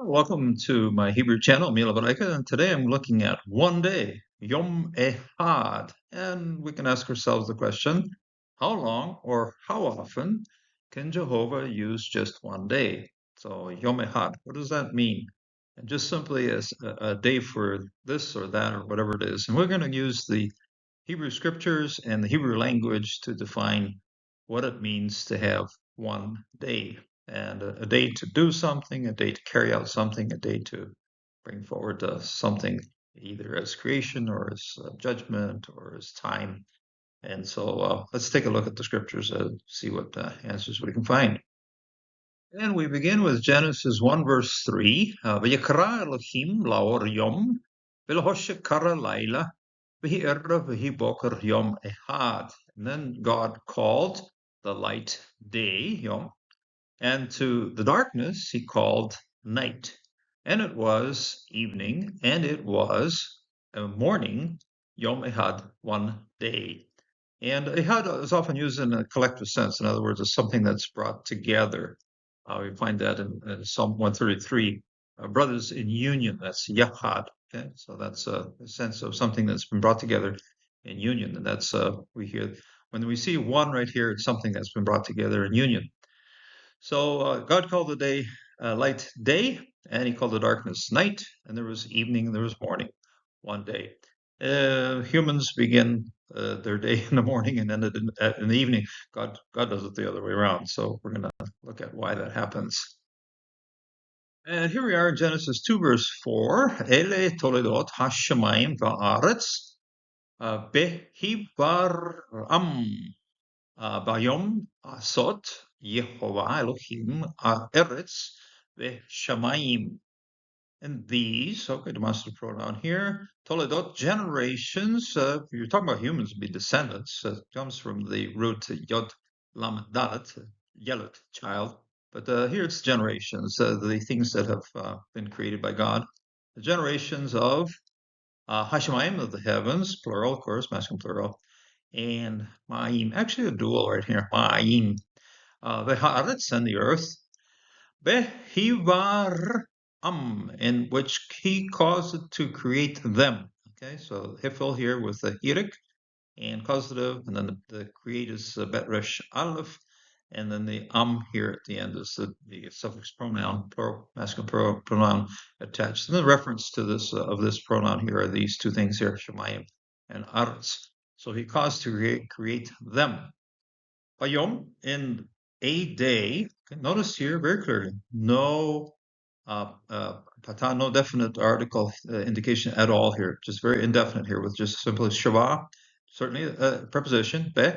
Welcome to my Hebrew channel, Mila Baraika, and today I'm looking at one day, Yom Ehad. And we can ask ourselves the question, how long or how often can Jehovah use just one day? So Yom Ehad, what does that mean? And just simply as a day for this or that or whatever it is. And we're going to use the Hebrew scriptures and the Hebrew language to define what it means to have one day. And a day to do something, a day to carry out something, a day to bring forward something either as creation or as judgment or as time. And so let's take a look at the scriptures and see what answers we can find. And we begin with Genesis 1, verse 3. V'yikra Elohim laor yom, v'lehoshek kara laila, v'hi erra v'hi boker yom ehad. And then God called the light day, yom, and to the darkness he called night. And it was evening, and it was morning, yom ehad, one day. And ehad is often used in a collective sense. In other words, it's something that's brought together. We find that in Psalm 133, brothers in union, that's yahad. Okay, so that's a sense of something that's been brought together in union. And that's, we hear, when we see one right here, it's something that's been brought together in union. So God called the day light day, and he called the darkness night, and there was evening and there was morning one day. Humans begin their day in the morning and end it in the evening. God does it the other way around. So we're going to look at why that happens. And here we are in Genesis 2, verse 4. Ele toledot hashemayim va'aretz behivaram bayom asot Yehovah Elohim ha'eretz ve'shamayim. And these, okay, demonstrative pronoun here, toledot, generations. You're talking about humans, be descendants. Comes from the root yod lamed dalet, yelet, child. But here it's generations, the things that have been created by God. The generations of Hashemayim, of the heavens, plural, of course, masculine plural, and Ma'im, actually a dual right here, Ma'im, the Haaretz and the earth, Behivar in which he caused it to create them. Okay, so Hifil here with the Hirik and causative, and then the create is Betresh Aleph, and then the here at the end is the suffix pronoun, plural, masculine pronoun attached. And the reference to this of this pronoun here are these two things here, Shemayim and Aretz. So he caused to create them. Bayom, in a day. Okay, notice here very clearly, no no definite article indication at all here, just very indefinite here with just simply Shava, certainly a preposition, be,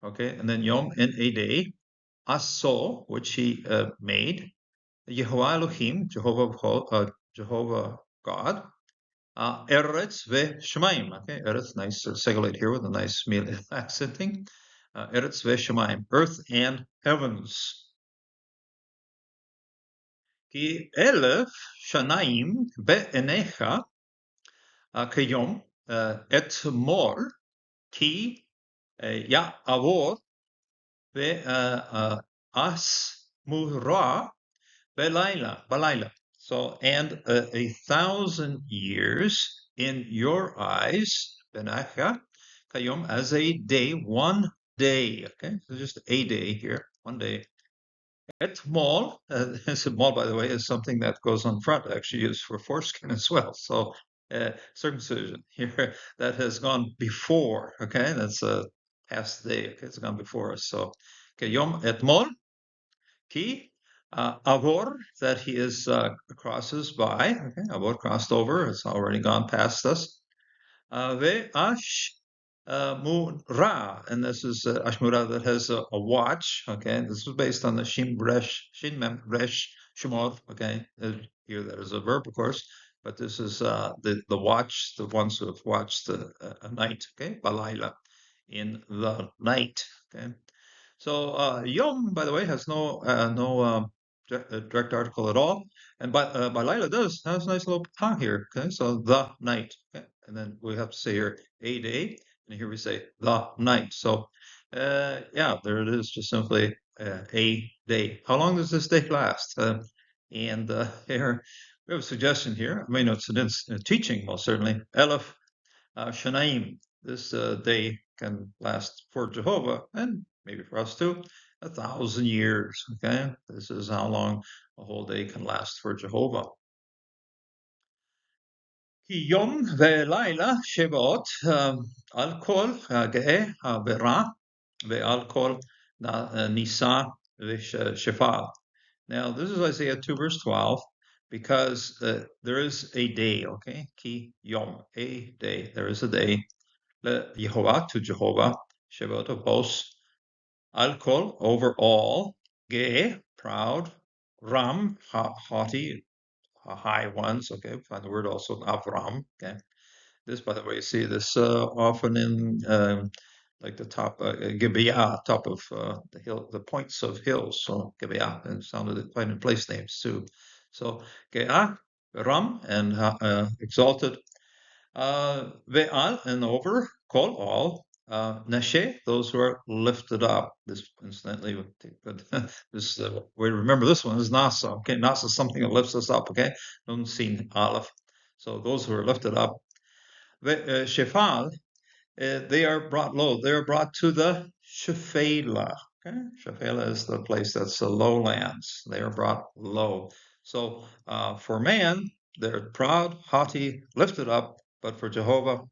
okay, and then Yom, in a day, Aso, which he made, Yehovah Elohim, Jehovah God, Eretz ve-Shemaim, okay, Eretz, nice segolate here with a nice accenting, Eretz ve-Shemaim, earth and heavens. Ki elef shanaim be'enecha kayom etmol ki ya'avor ve'asmura belayla. So, and 1,000 years in your eyes, benecha kayom, as a day, one day. Okay, so just a day here, one day. Etmol, mol, by the way, is something that goes on front, actually used for foreskin as well. So circumcision here, that has gone before, okay? That's a past day, okay? It's gone before us. So, okay, Yom Etmol, ki avor, that he is crosses by, okay? Avor, crossed over, it's already gone past us. Ve'ash Mura, and this is Ashmura that has a watch. Okay, this was based on the Shin Mem Resh Shemor. Okay, here that is a verb, of course, but this is the watch, the ones who have watched a night. Okay, Balayla, in the night. Okay, so Yom, by the way, has no direct article at all, and Balayla does has a nice little ha here. Okay, so the night. Okay, and then we have to say here a day. And here we say the night. So, yeah, there it is, just simply a day. How long does this day last? And here we have a suggestion here. I mean, it's a teaching, most certainly. Elif Shanaim. This day can last for Jehovah and maybe for us too, 1,000 years. Okay, this is how long a whole day can last for Jehovah. כי יום ולילה שבועות על כל גאה ברע ועל כל נישא ושפל. Now, this is Isaiah 2, verse 12, because there is a day, okay? Ki yom, a day. There is a day. Le Yehovah, to Jehovah, Shevat of hosts, al kol, over all, ge, proud, ram, haughty, high ones, okay? Find the word also, Avram, okay? This, by the way, you see this often in like the top Gibeah, top of the hill, the points of hills. So Gibeah, and sounded in place names too. So Geah, Ram, and exalted. Ve'al, and over, kol, all. Neshe, those who are lifted up. This, incidentally, this way to remember this one is Nasa. Okay, Nasa is something that lifts us up. Okay, don't see Aleph. So those who are lifted up. Shefal, they are brought low. They are brought to the Shephelah. Okay, Shephelah is the place that's the lowlands. They are brought low. So for man, they're proud, haughty, lifted up, but for Jehovah,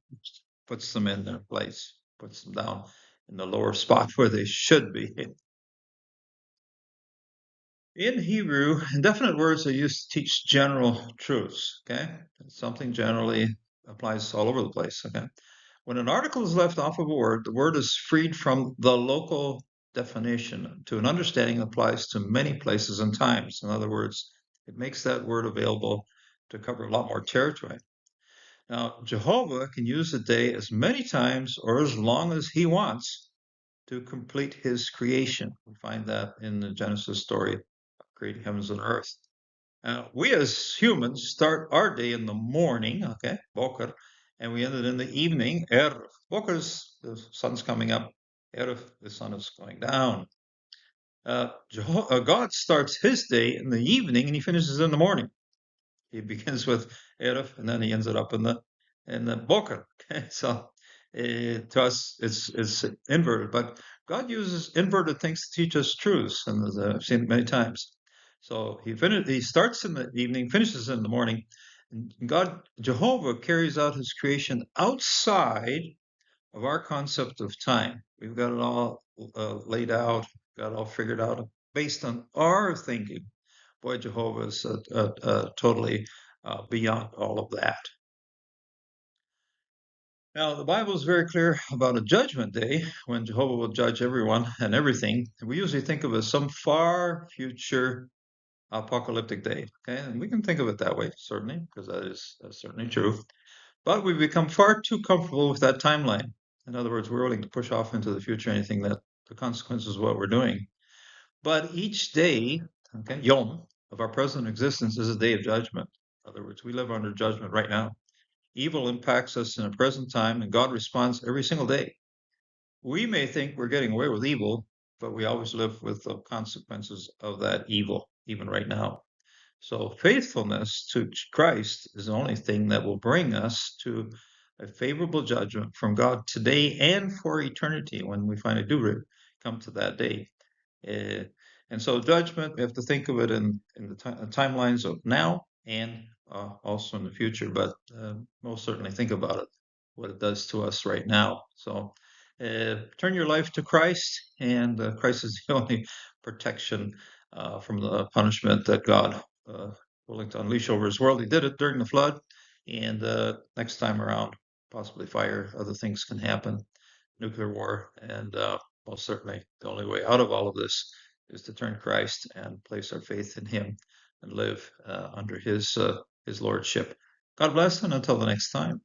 puts them in their place, puts them down in the lower spot where they should be. In Hebrew, indefinite words are used to teach general truths. Okay, something generally applies all over the place. Okay. When an article is left off of a word, the word is freed from the local definition to an understanding that applies to many places and times. In other words, it makes that word available to cover a lot more territory. Now, Jehovah can use a day as many times or as long as he wants to complete his creation. We find that in the Genesis story of creating heavens and earth. We as humans start our day in the morning, okay, Boker, and we end it in the evening, Erev. Boker's the sun's coming up, Erev, the sun is going down. God starts his day in the evening and he finishes in the morning. He begins with Erev and then he ends it up in the Boker. Okay, so to us it's inverted, but God uses inverted things to teach us truths, and I've seen it many times. So he starts in the evening, finishes in the morning. And God, Jehovah, carries out his creation outside of our concept of time. We've got it all laid out, got it all figured out based on our thinking. Boy, Jehovah is totally beyond all of that. Now, the Bible is very clear about a judgment day when Jehovah will judge everyone and everything. We usually think of it as some far future apocalyptic day. Okay, and we can think of it that way, certainly, because that's certainly true. But we've become far too comfortable with that timeline. In other words, we're willing to push off into the future anything that the consequences of what we're doing. But each day, okay, Yom, of our present existence is a day of judgment. In other words, we live under judgment right now. Evil impacts us in the present time, and God responds every single day. We may think we're getting away with evil, but we always live with the consequences of that evil, even right now. So faithfulness to Christ is the only thing that will bring us to a favorable judgment from God today and for eternity when we finally do come to that day. And so judgment, we have to think of it in the timelines of now and also in the future, but most certainly think about it, what it does to us right now. So turn your life to Christ, and Christ is the only protection from the punishment that God willing to unleash over his world. He did it during the flood, and next time around, possibly fire, other things can happen, nuclear war, and most certainly the only way out of all of this is to turn Christ and place our faith in him and live under his lordship. God bless, and until the next time.